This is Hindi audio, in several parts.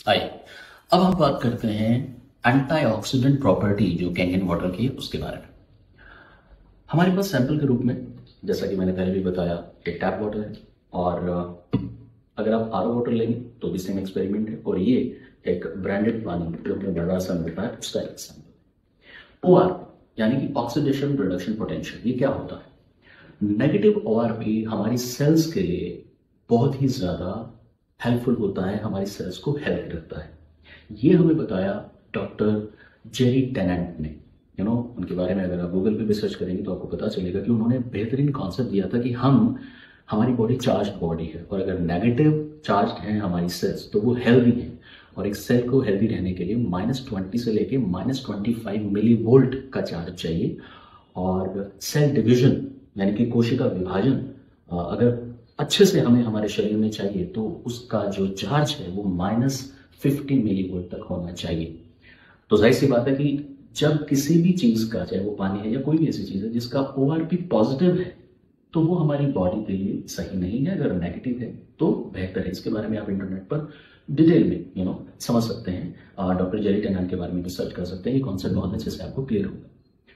आइए अब हम बात करते हैं एंटीऑक्सीडेंट प्रॉपर्टी जो कैंगन वाटर की है उसके बारे में। हमारे पास सैंपल के रूप में, जैसा कि मैंने पहले भी बताया, एक टैप वाटर है और अगर आप आरओ वाटर लेंगे तो भी सेम एक्सपेरिमेंट है, और ये एक ब्रांडेड पानी जो हमें बड़ा सा मिलता है उसका एक सैंपल। ओआर यानी कि ऑक्सीडेशन रिडक्शन पोटेंशियल, ये क्या होता है? नेगेटिव ओआरपी हमारी सेल्स के लिए बहुत ही ज़्यादा हेल्पफुल होता है, हमारी सेल्स को हेल्प करता है। ये हमें बताया डॉक्टर जेरी टेनेंट ने। उनके बारे में अगर आप गूगल पे भी सर्च करेंगे तो आपको पता चलेगा कि उन्होंने बेहतरीन कॉन्सेप्ट दिया था कि हमारी बॉडी चार्ज बॉडी है, और अगर नेगेटिव चार्ज हैं हमारी सेल्स तो वो हेल्दी हैं, और एक सेल को हेल्दी रहने के लिए -20 से लेके -25 मिली वोल्ट का चार्ज चाहिए। और सेल डिवीजन यानी कि कोशिका विभाजन अगर अच्छे से हमें हमारे शरीर में चाहिए तो उसका जो चार्ज है वो -50 मिली वोल्ट तक होना चाहिए। तो जाहिर सी बात है कि जब किसी भी चीज का, चाहे वो पानी है या कोई भी ऐसी चीज है जिसका ओआरपी पॉजिटिव है, तो वो हमारी बॉडी के लिए सही नहीं है। अगर नेगेटिव है तो बेहतर है। इसके बारे में आप इंटरनेट पर डिटेल में समझ सकते हैं। डॉक्टर जेरी टेनेंट के बारे में भी सर्च कर सकते हैं। ये कॉन्सेप्ट बहुत अच्छे से आपको क्लियर होगा।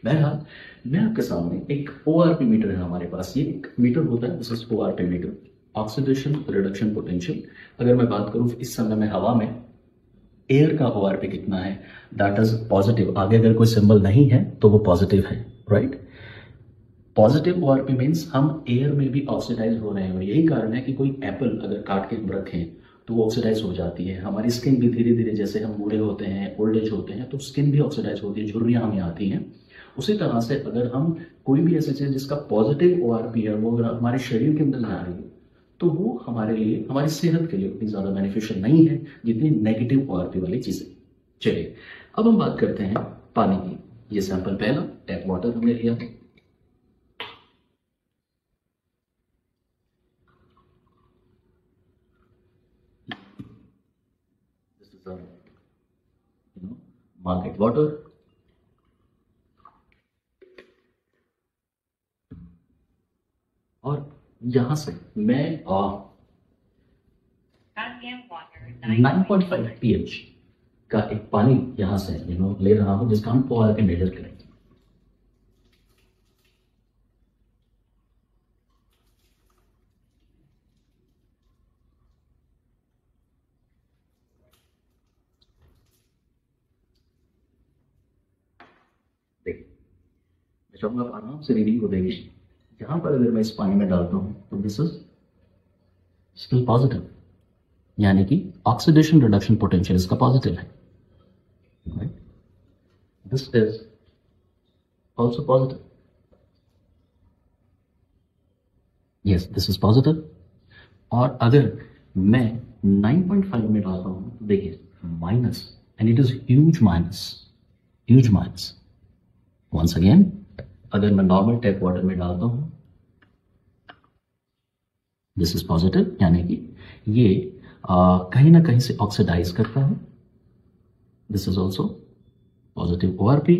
बहरहाल मैं आपके सामने एक ओआरपी मीटर है हमारे पास। ये एक मीटर होता है, this is ORP metre, oxidation reduction potential. अगर मैं बात करूं इस समय में हवा में एयर का ओआरपी कितना है, दैट इज पॉजिटिव। आगे अगर कोई सिंबल नहीं है तो वो पॉजिटिव है, राइट। पॉजिटिव ओआरपी मीन्स हम एयर में भी ऑक्सीडाइज हो रहे हैं, और यही कारण है कि कोई एप्पल अगर काट के हम रखें तो वो ऑक्सीडाइज हो जाती है। हमारी स्किन भी धीरे धीरे, जैसे हम बूढ़े होते हैं, ओल्ड एज होते हैं, तो स्किन भी ऑक्सीडाइज होती है, झुर्रियाँ हमें आती हैं। उसी तरह से अगर हम कोई भी ऐसी चीज जिसका पॉजिटिव ओआरपी है वो अगर हमारे शरीर के अंदर जा रही है तो वो हमारे लिए, हमारी सेहत के लिए उतनी ज्यादा बेनिफिशियल नहीं है जितनी नेगेटिव ओआरपी वाली चीजें। चलिए अब हम बात करते हैं पानी की। ये सैंपल पहला टैप वाटर हमने लिया था। This is market water. और यहां से मैं 9.5 pH का एक पानी यहां से ले रहा हूं जिसका हम ओआर पे मेजर करेंगे। देखिए, मैं चाहूंगा आप आराम से रीडिंग को देखिए। यहां पर अगर मैं इस पानी में डालता हूं तो दिस इज स्टिल पॉजिटिव, यानी कि ऑक्सीडेशन रिडक्शन पोटेंशियल इसका पॉजिटिव है, right. This is also positive, yes this is positive. और अगर मैं 9.5 में डालता हूं तो देखिए minus, and it is huge minus, huge minus. Once again अगर मैं नॉर्मल टैप वाटर में डालता हूं दिस इज पॉजिटिव, यानी कि ये कहीं ना कहीं से ऑक्सीडाइज करता है। This is also positive ORP.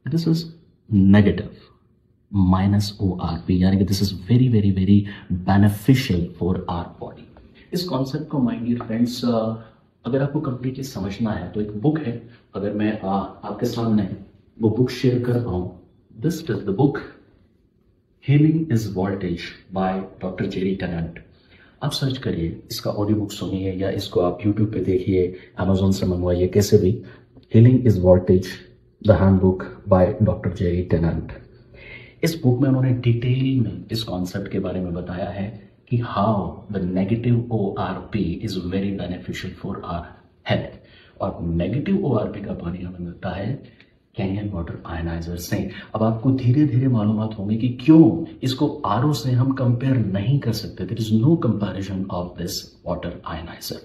This is negative minus ORP, यानी कि this is very very very beneficial for our body. इस कॉन्सेप्ट को माय डियर फ्रेंड्स अगर आपको कंप्लीटली समझना है तो एक बुक है, अगर मैं आपके सामने वो बुक शेयर कर पाऊं, this is the book healing is voltage by doctor Jerry Tennant. आप सर्च करिए, इसका ऑडियो बुक सुनिए या इसको आप यूट्यूब पे देखिए, अमेजोन से मंगवाइए, कैसे भी। Healing is voltage the handbook by doctor Jerry Tennant. इस बुक में उन्होंने डिटेल में इस कॉन्सेप्ट के बारे में बताया है कि how the negative ORP is very beneficial for our health. और नेगेटिव ओआरपी का पानी हमें मिलता है कैंगन वाटर आयनाइजर से। अब आपको धीरे धीरे मालूमात होंगी कि क्यों इसको आरओ से हम कंपेयर नहीं कर सकते। There is no comparison of this water ioniser.